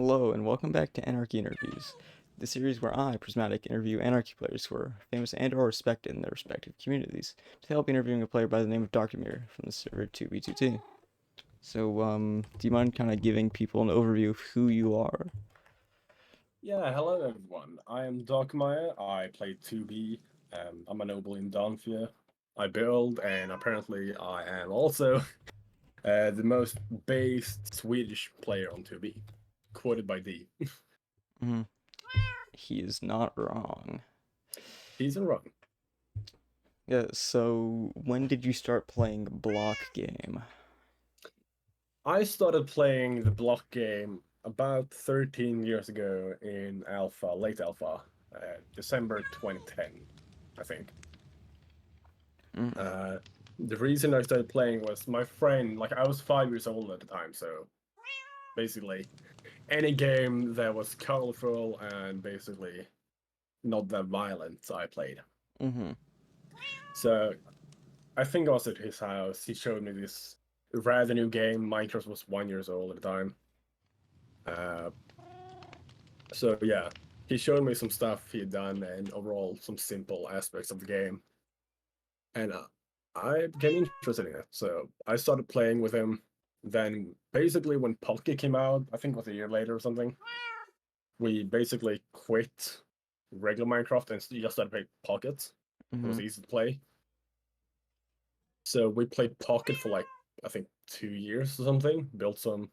Hello, and welcome back to Anarchy Interviews, the series where I, Prismatic, interview Anarchy players who are famous and/or respected in their respective communities, to help interviewing a player by the name of Darkomier from the server 2v22. So, do you mind kind of giving people an overview of who you are? Yeah, hello everyone. I am Darkomier. I play 2B. I'm a noble in Danfia. I build, and apparently I am also the most based Swedish player on 2B, quoted by D. Mhm. He is not wrong. He's in wrong. Yeah, so when did you start playing block game? I started playing the block game about 13 years ago in alpha, late alpha, December 2010, I think. Mm, Uh, the reason I started playing was my friend, like I was 5 years old at the time, so basically any game that was colorful and basically not that violent I played. mm-hmm. So I think I was at his house. He showed me this rather new game. Minecraft was 1 years old at the time. Uh, so yeah, he showed me some stuff he had done and overall some simple aspects of the game. And I became interested in it. So I started playing with him. Then basically when Pocket came out, I think it was a year later or something, we basically quit regular Minecraft and just started playing Pocket. It Mm-hmm. was easy to play. So we played Pocket for like I think 2 years or something. Built some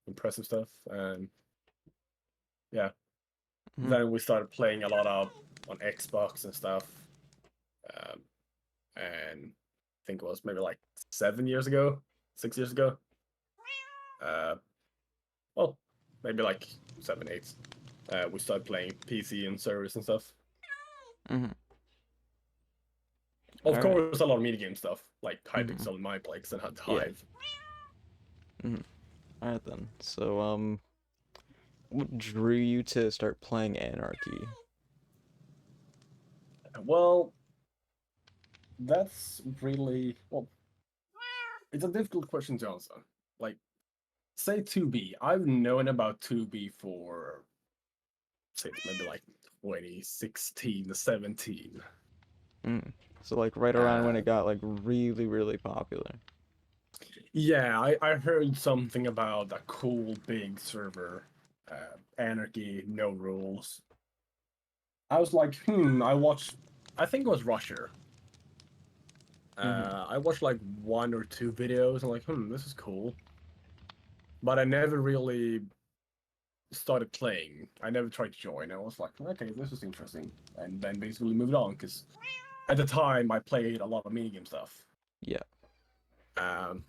impressive stuff, and yeah. Mm-hmm. Then we started playing a lot of on Xbox and stuff. Um, and I think it was maybe like 7 years ago, 6 years ago. Uh, well, maybe like seven, eight. We started playing PC and servers and stuff. Mm-hmm. Of All right. course, a lot of minigame stuff like Mm-hmm. Hypixel and MyPlex and Yeah. Hive. Mm-hmm. All right then. So, what drew you to start playing Anarchy? Well, that's really well. It's a difficult question to answer. Like, say 2B. I've known about 2B for since maybe like 2016 to 17. Mm. So like right around when Uh, it got like really, really popular. yeah, I heard something about a cool big server, Anarchy, no rules. I was like, I watched, I think it was Rusher. Mm-hmm. I watched like one or two videos and like, this is cool. But I never really started playing. I never tried to join. I was like, okay, this is interesting. And then basically moved on because at the time I played a lot of minigame stuff. Yeah. Um,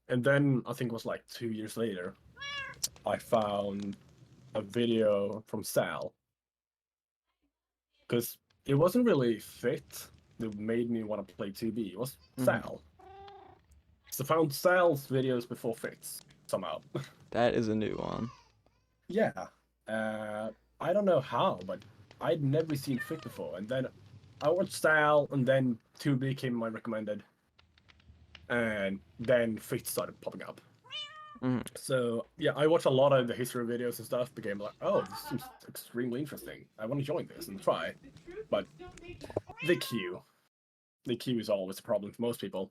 and then I think it was like 2 years later, I found a video from Sal because it wasn't really Fit that made me want to play 2B. It was Mm-hmm. Sal. So I found Sal's videos before Fit's somehow. That is a new one. Yeah. Uh, I don't know how, but I'd never seen Fit before. And then I watched Sal, and then 2B became my recommended. And then Fit started popping up. Mm-hmm. So yeah, I watched a lot of the history videos and stuff. Became like, oh, this seems extremely interesting. I want to join this and try. But the queue, the queue is always a problem for most people.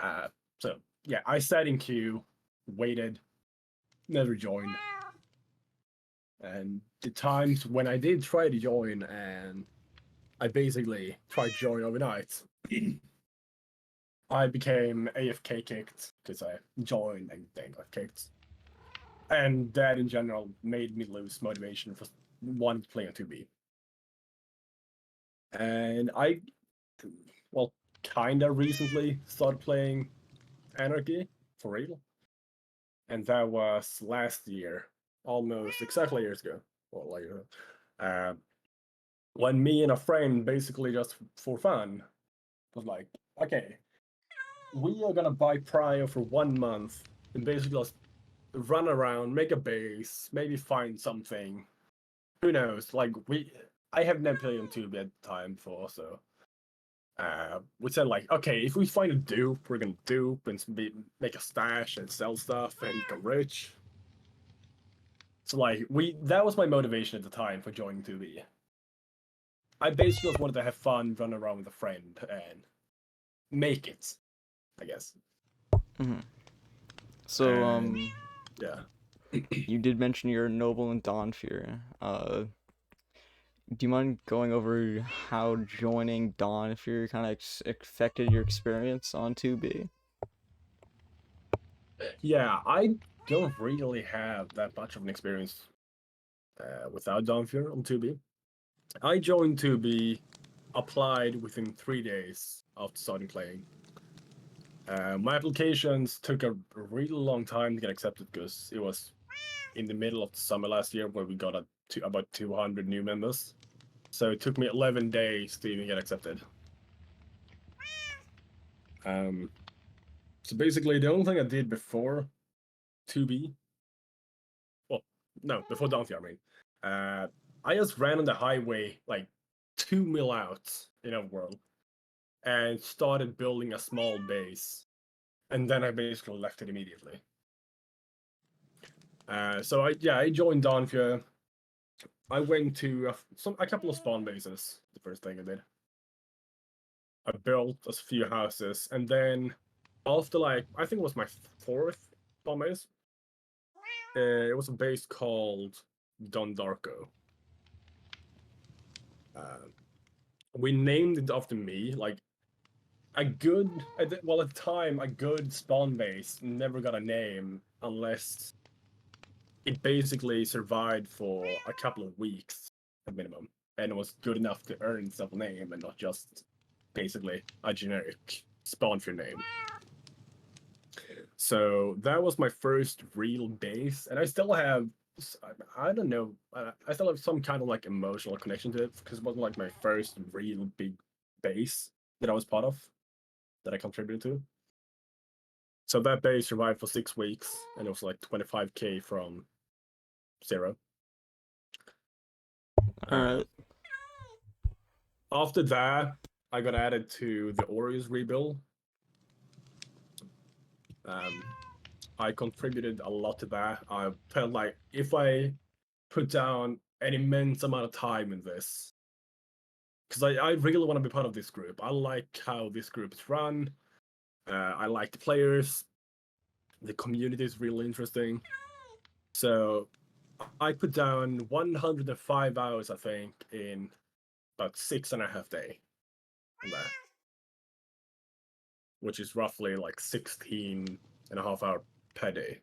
Uh, so yeah, I sat in queue, waited, never joined. And the times when I did try to join, and I basically tried to join overnight, I became AFK kicked because I joined and then got kicked. And that in general made me lose motivation for wanting to play on 2B. And I, well, kind of recently started playing Anarchy for real. And that was last year, almost exactly years ago. Well, like, uh, when me and a friend basically just for fun was like, okay, we are gonna buy Prio for 1 month and basically just run around, make a base, maybe find something. Who knows? Like I have never played on Tube at the time before, so we said like, okay, if we find a dupe, we're gonna dupe and make a stash and sell stuff and become rich. So like that was my motivation at the time for joining 2B. I basically just wanted to have fun, run around with a friend, and make it, I guess. Mm-hmm. So, Yeah. you did mention your Noble and Dawnfear. Do you mind going over how joining Dawnfear kind of affected your experience on 2B? Yeah, I don't really have that much of an experience without Dawnfear on 2B. I joined 2B, applied within 3 days after starting playing. My applications took a really long time to get accepted because it was in the middle of the summer last year where we got about 200 new members. So it took me 11 days to even get accepted. So basically, the only thing I did before 2B, well, no, before Dawnfear, I mean, I just ran on the highway like 2 mil out in Overworld and started building a small base, and then I basically left it immediately. So I joined Dawnfear. I went to a couple of spawn bases. The first thing I did, I built a few houses, and then after like I think it was my fourth spawn base, it was a base called Don Darko. We named it after me. Like at the time, a good spawn base never got a name unless it basically survived for a couple of weeks at minimum, and it was good enough to earn itself a name and not just basically a generic spawn for name. So that was my first real base, and I still have, I don't know, I still have some kind of like emotional connection to it because it wasn't like my first real big base that I was part of, that I contributed to. So that base survived for 6 weeks, and it was like 25K from zero. All Uh, right. After that, I got added to the Orioles rebuild. Um, I contributed a lot to that. I felt like if I put down an immense amount of time in this, because I really want to be part of this group. I like how this group is run. I like the players. The community is really interesting. So I put down 105 hours, I think, in about 6.5 days on that, which is roughly like 16.5 hours per day.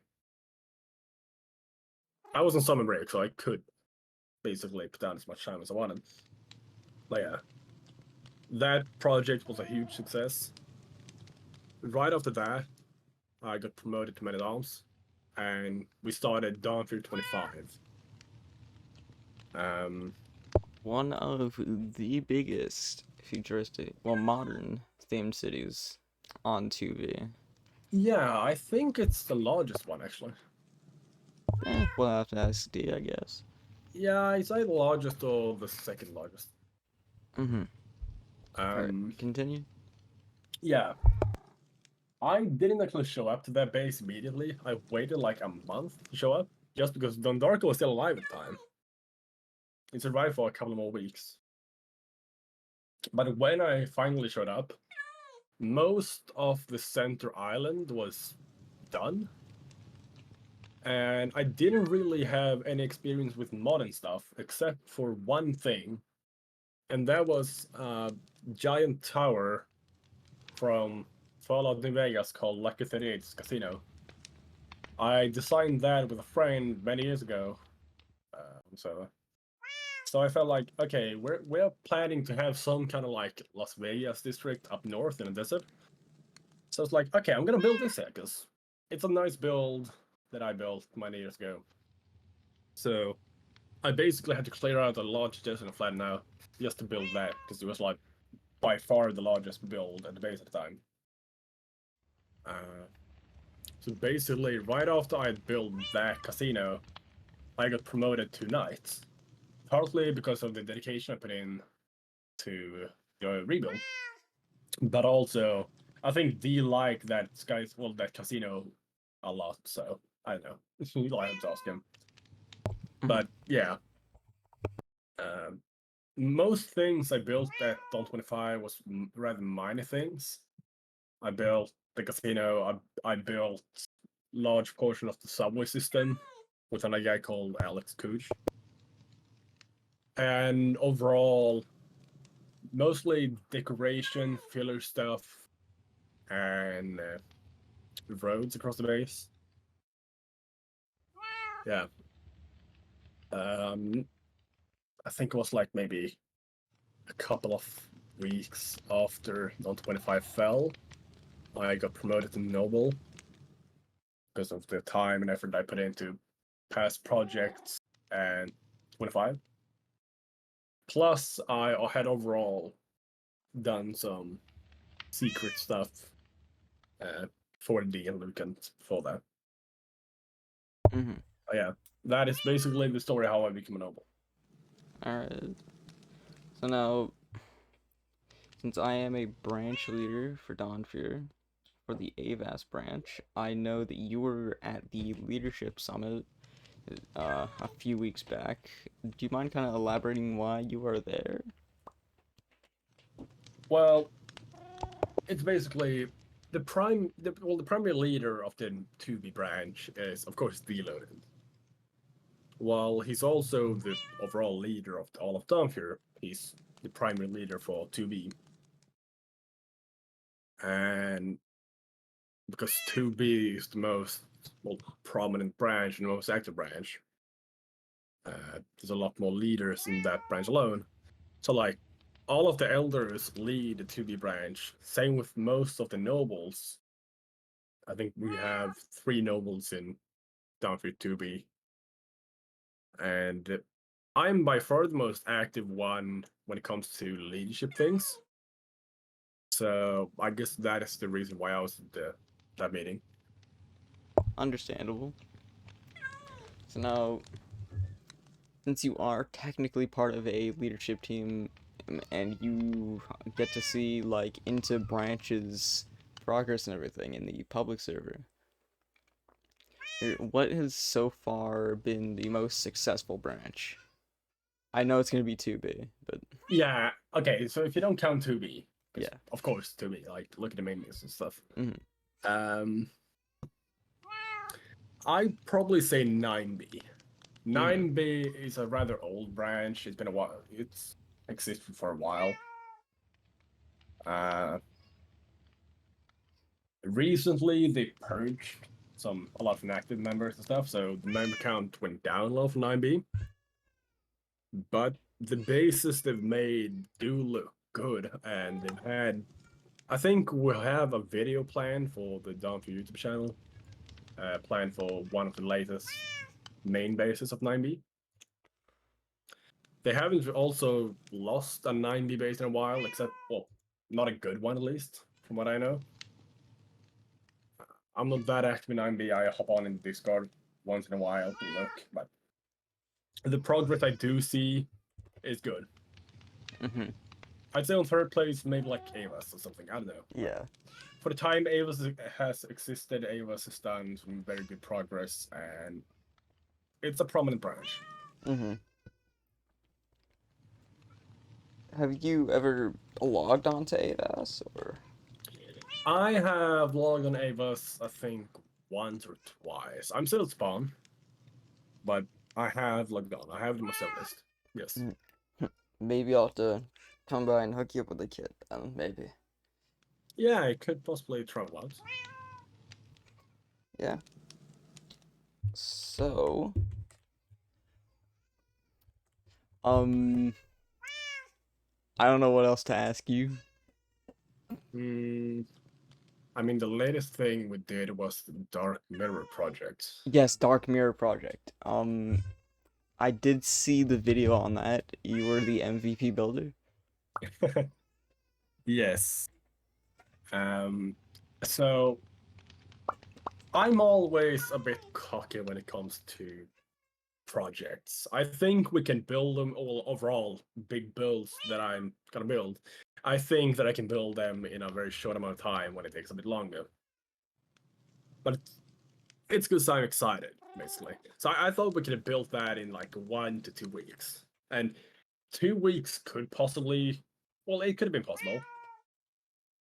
I was on summer break, so I could basically put down as much time as I wanted. But yeah, that project was a huge success. Right after that, I got promoted to Man at Arms, and we started Dawnfear 25. One of the biggest futuristic, well, modern themed cities on 2B. Yeah, I think it's the largest one actually. We'll have to ask D, I guess. Yeah, it's either the largest or the second largest. Mm-hmm. All right, Um, continue. yeah, I didn't actually show up to that base immediately. I waited like a month to show up, just because Don Darko was still alive at the time. He survived for a couple more weeks. But when I finally showed up, most of the center island was done. And I didn't really have any experience with modern stuff except for one thing, and that was a giant tower from Fallout New Vegas called Lucky 38's Casino. I designed that with a friend many years ago. So I felt like, okay, we're planning to have some kind of like Las Vegas district up north in the desert. So it's like, okay, I'm gonna build this here because it's a nice build that I built many years ago. So I basically had to clear out a large desert and flatten out just to build that because it was like by far the largest build at the base at the time. So basically, right after I had built that casino, I got promoted to knight, partly because of the dedication I put in to the rebuild, but also I think they like that casino a lot. So I don't know. You'll have to ask him. But yeah, um, most things I built at Dawn 25 was rather minor things. I built the casino. I built large portion of the subway system with a guy called Alex Cooch. And overall, mostly decoration, filler stuff, and roads across the base. Yeah. I think it was like maybe a couple of weeks after Dawn 25 fell, I got promoted to Noble because of the time and effort I put into past projects and 25. Plus, I had overall done some secret stuff for the and Lucant for that. Mm-hmm. Yeah, that is basically the story how I became a noble. Alright. So now, since I am a branch leader for Dawnfear, for the AVAS branch, I know that you were at the leadership summit a few weeks back. Do you mind kind of elaborating why you are there? Well, it's basically the primary leader of the 2B branch is of course Deloaded. While he's also the overall leader of all of Dawnfear, he's the primary leader for 2B. And because 2B is the most prominent branch and the most active branch, there's a lot more leaders in that branch alone. So like all of the elders lead the 2B branch. Same with most of the nobles. I think we have 3 nobles in Dawnfear 2B. And I'm by far the most active one when it comes to leadership things. So I guess that is the reason why I was at that meeting. Understandable. So now, since you are technically part of a leadership team and you get to see like into branches progress and everything in the public server, what has so far been the most successful branch? I know it's gonna be 2B, but Yeah, okay, so if you don't count 2B, yeah. of course 2B, like look at the main list and stuff. Mm-hmm. I'd probably say 9B. 9B is a rather old branch. It's been a while. It's existed for a while. Recently they purged a lot of inactive members and stuff, so the member count went down a lot for 9B. But the bases they've made do look good, and they've had. I think we'll have a video plan for the Dawnfear YouTube channel. Planned for one of the latest main bases of 9B. They haven't also lost a 9B base in a while, except, well, not a good one at least, from what I know. I'm not that active in 9B. I hop on in Discord once in a while to look, but the progress I do see is good. Mm-hmm. I'd say on third place, maybe like Avas or something. I don't know. Yeah. For the time Avas has existed, Avas has done some very good progress, and it's a prominent branch. Mm-hmm. Have you ever logged on to ADAS or? I have logged on Avas, I think, once or twice. I'm still at spawn, but I have logged on. I have it in my sub list. Yes. Maybe I'll have to come by and hook you up with a kit then, maybe. Yeah, I could possibly travel out. Yeah. So, I don't know what else to ask you. I mean, the latest thing we did was the Dark Mirror project. Yes, Dark Mirror Project. I did see the video on that. You were the MVP builder. Yes. So I'm always a bit cocky when it comes to projects. I think we can build them all overall big builds that I'm gonna build. I think that I can build them in a very short amount of time when it takes a bit longer. But It's because I'm excited, basically. So I thought we could have built that in like 1 to 2 weeks. And 2 weeks could possibly, well, it could have been possible.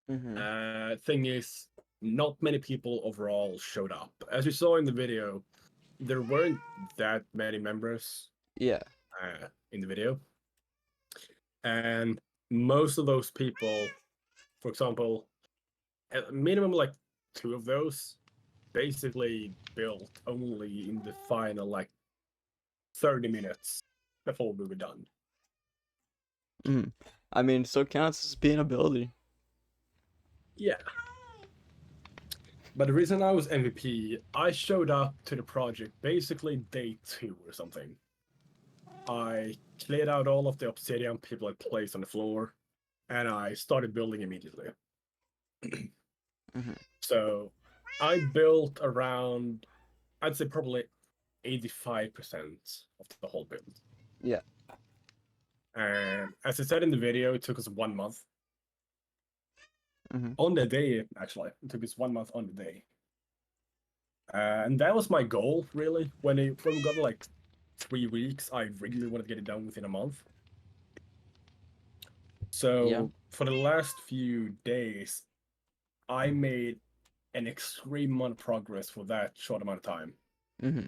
Mm-hmm. Thing is, not many people overall showed up. As you saw in the video, there weren't that many members Yeah. in the video. And most of those people, for example, at minimum like 2 of those basically built only in the final like 30 minutes before we were done. Mm. I mean, so it counts as being ability. Yeah. But the reason I was MVP, I showed up to the project basically day 2 or something. I cleared out all of the obsidian people had placed on the floor, and I started building immediately. Mm-hmm. So I built around, I'd say probably 85% of the whole build. Yeah. And as I said in the video, it took us 1 month. Mm-hmm. On the day, actually. It took us 1 month on the day. And that was my goal, really. When we got like 3 weeks, I really wanted to get it done within a month. Yeah. So for the last few days, I made an extreme amount of progress for that short amount of time. Mm-hmm.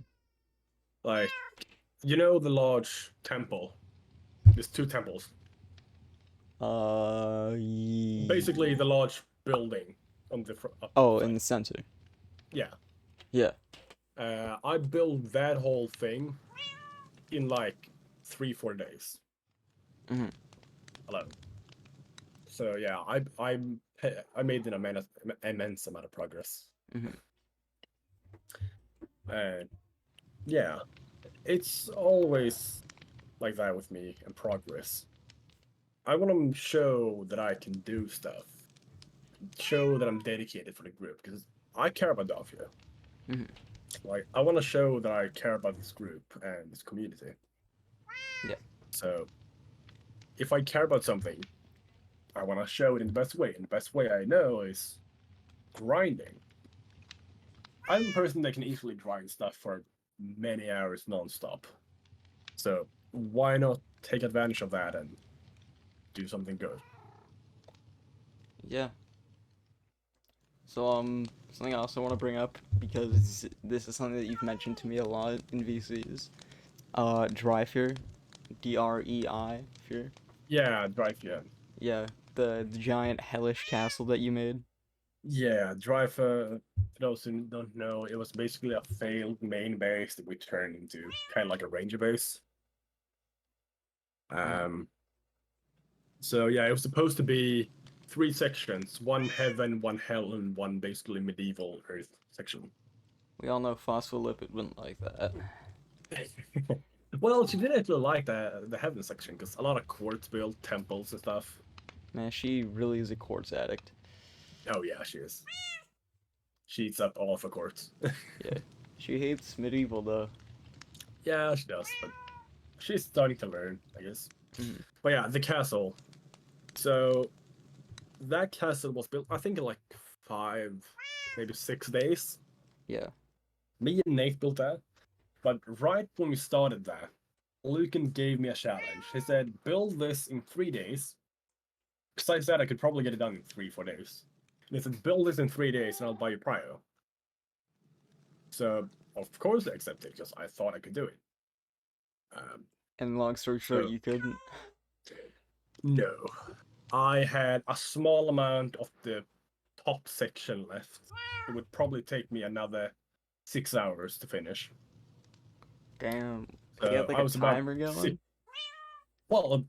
Like, the large temple. There's 2 temples. Basically, the large building on the up Oh, in side. the center. Yeah. Yeah. I built that whole thing in like 3-4 days Mm-hmm. alone. So yeah, I made an immense amount of progress. Mm-hmm. And yeah, it's always like that with me and progress. I want to show that I can do stuff, show that I'm dedicated for the group because I care about Dafia. Mm-hmm. Like I want to show that I care about this group and this community. Yeah. So if I care about something, I want to show it in the best way. And the best way I know is grinding. I'm a person that can easily grind stuff for many hours nonstop. So why not take advantage of that and do something good? Yeah. So something I also want to bring up because this is something that you've mentioned to me a lot in VCs. Dry fear, DREI fear. Yeah, drive. Yeah, Yeah, the giant hellish castle that you made. yeah. Drive. For those who don't know, it was basically a failed main base that we turned into kind of like a ranger base. Um. So yeah, it was supposed to be 3 sections: one heaven, one hell, and one basically medieval Earth section. We all know Phospholipid wouldn't like that. Well, she did actually like the heaven section because a lot of quartz built temples and stuff. Man, she really is a quartz addict. Oh yeah, she is. She eats up all of the quartz. Yeah, she hates medieval though. Yeah, she does, but she's starting to learn, I guess. Mhm. But yeah, the castle. So that castle was built, I think, in like 5, maybe 6 days. Yeah. Me and Nate built that. But right when we started that, Lucan gave me a challenge. He said, build this in 3 days. Because I said I could probably get it done in 3-4 days. And he said, build this in 3 days and I'll buy you Prio. So, of course I accepted because I thought I could do it. And long story short, So, you couldn't. no. I had a small amount of the top section left. It would probably take me another 6 hours to finish. Damn. You So had like I a was about timer six. going? Well,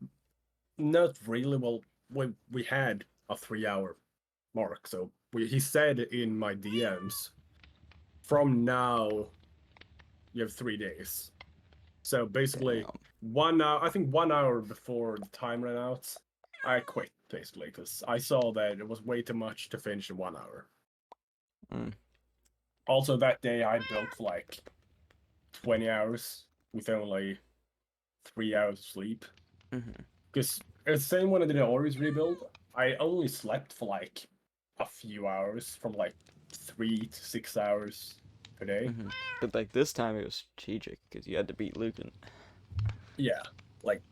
not really. Well, we had a 3-hour mark. So he said in my DMs, from now you have 3 days. So basically, Damn. 1 hour. I think 1 hour before the time ran out, I quit basically because I saw that it was way too much to finish in 1 hour. Mm. Also, that day I built for like 20 hours with only 3 hours of sleep. Mm-hmm. Because it's the same when I did an Ori's rebuild. I only slept for like a few hours, from like 3 to 6 hours per day. But like this time it was strategic because you had to beat Lucan. Yeah, like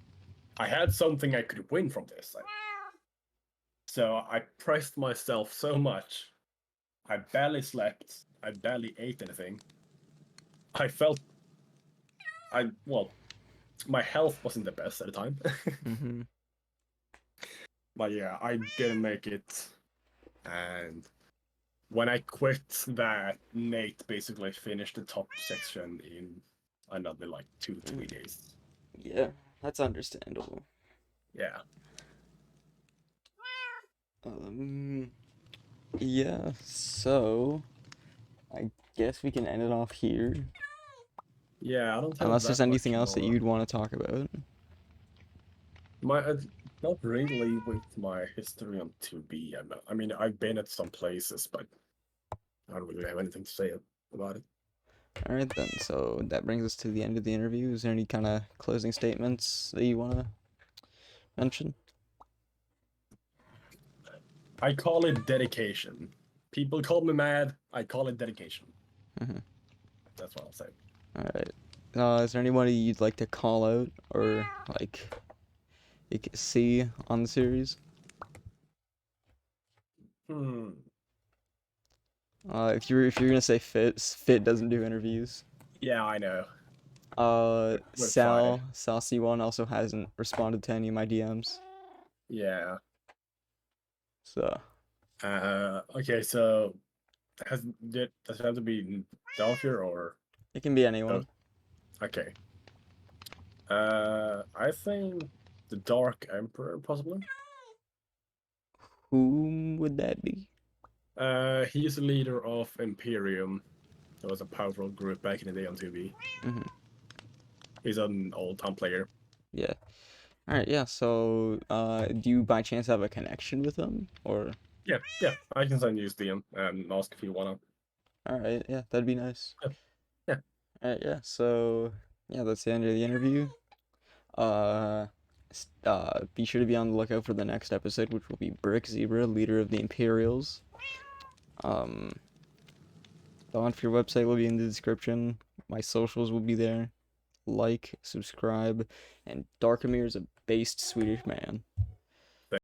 I had something I could win from this. So I pressed myself so much. I barely slept. I barely ate anything. I felt my health wasn't the best at the time. But yeah, I didn't make it. And when I quit that, Nate basically finished the top section in another like 2-3 days. Yeah, that's understandable. Yeah. Yeah, so I guess we can end it off here. Yeah, I don't have Unless that there's much anything else that more. you'd want to talk about. Not really with my history on 2B. I mean, I've been at some places, but I don't really have anything to say about it. Alright then, so that brings us to the end of the interview. Is there any kind of closing statements that you want to mention? I call it dedication. People call me mad. I call it dedication. That's what I'll say. Alright. Is there anybody you'd like to call out or like you can see on the series? If you're gonna say Fit doesn't do interviews. Yeah, I know. We're fine. Sal C1 also hasn't responded to any of my DMs. Yeah. So Okay, so does it have to be Darkomier or it can be anyone. okay. I think the Dark Emperor possibly. Whom would that be? He's the leader of Imperium. It was a powerful group back in the day on 2B. He's an old-time player. Yeah. Alright, yeah, so do you by chance have a connection with him? Or Yeah, I can send you his DM and ask if you wanna. alright, yeah, that'd be nice. Yeah. Alright, yeah, so yeah, that's the end of the interview. Be sure to be on the lookout for the next episode, which will be Brick Zebra, leader of the Imperials. The link for your website will be in the description. My socials will be there. Like, subscribe, and Darkomier is a based Swedish man.